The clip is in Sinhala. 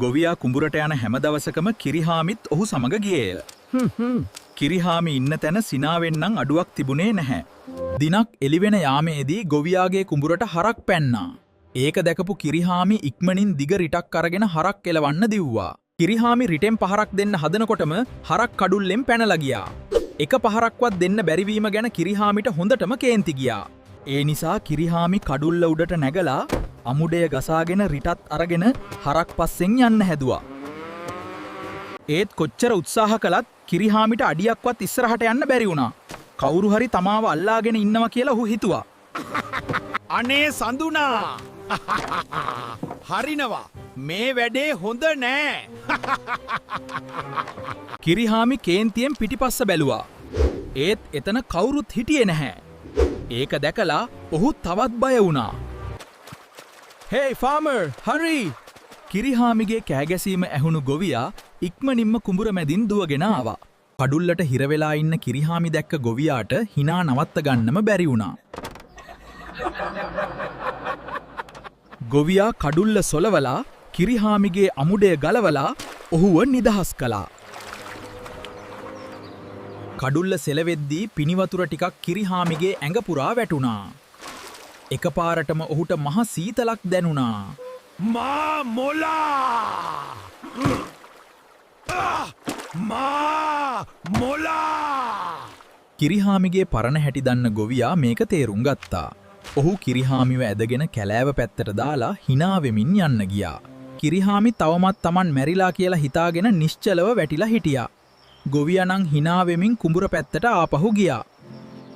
ගොවියා කුඹුරට යන හැම දවසකම කිරිහාමිත් ඔහු සමග ගියේය. කිරිහාමි ඉන්න තැන සිනාවෙන් නම් අඩුවක් තිබුණේ නැහැ. දිනක් එළිවෙන යාමේදී ගොවියාගේ කුඹුරට හරක් පැන්නා. ඒක දැකපු කිරිහාමි ඉක්මනින් දිග රිටක් අරගෙන හරක් එලවන්න දිව්වා. කිරිහාමි රිටෙන් පහරක් දෙන්න හදනකොටම හරක් කඩුල්ලෙන් පැනලා ගියා. එක පහරක්වත් දෙන්න බැරිවීම ගැන කිරිහාමිට හොඳටම කේන්ති ගියා. ඒ නිසා කිරිහාමි කඩුල්ල උඩට නැගලා අමුඩය ගසාගෙන රිටත් අරගෙන හරක් පස්සෙන් යන්න හැදුවා. ඒත් කොච්චර උත්සාහ කළත් කිරිහාමිට අඩියක්වත් ඉස්සරහට යන්න බැරි වුණා. කවුරු හරි තමාව අල්ලාගෙන ඉන්නවා කියලා ඔහු හිතුවා. අනේ සඳුනා! හරිනවා. මේ වැඩේ හොඳ නෑ. කිරිහාමි කේන්තියෙන් පිටිපස්ස බැලුවා. ඒත් එතන කවුරුත් හිටියේ නැහැ. ඒක දැකලා ඔහු තවත් බය වුණා. "Hey farmer, hurry!" කිරිහාමිගේ කෑගැසීම ඇහුණු ගොවියා ඉක්මනින්ම කුඹුර මැදින් දුවගෙන ආවා. කඩුල්ලට හිර වෙලා ඉන්න කිරිහාමි දැක්ක ගොවියාට hina නවත්ත ගන්නම බැරි වුණා. ගොවියා කඩුල්ල සොලවලා කිරිහාමිගේ අමුඩය ගලවලා ඔහුව නිදහස් කළා. කඩුල්ල සෙලවෙද්දී පිනිවතුර ටිකක් කිරිහාමිගේ ඇඟ පුරා වැටුණා. එකපාරටම ඔහුට මහ සීතලක් දැනුණා. මා මොලා! මා මොලා! කිරිහාමිගේ පරණ හැටි දන්න ගොවියා මේක තේරුම් ගත්තා. ඔහු කිරිහාමිව ඇදගෙන කැලෑව පැත්තට දාලා hina වෙමින් යන්න ගියා. කිරිහාමි තවමත් Taman මැරිලා කියලා හිතාගෙන නිශ්චලව වැටිලා හිටියා. ගොවියා නම් hina වෙමින් කුඹුර පැත්තට ආපහු ගියා.